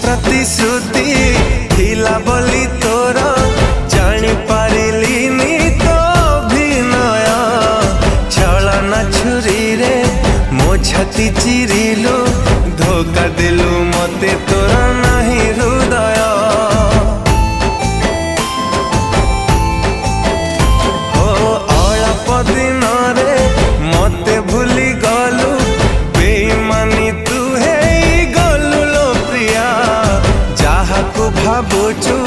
प्रतिश्रुति थिला बोली तोर जानी पारिलिनी तो अभिनय छलना छुरी रे मो छाती चिरिलु धोखा दिलु मते तोर नाही हृदय ओ अल्प दिन रे मते भूली गलु बेईमानी तू है गलु लो प्रिया जहा को भाबुचु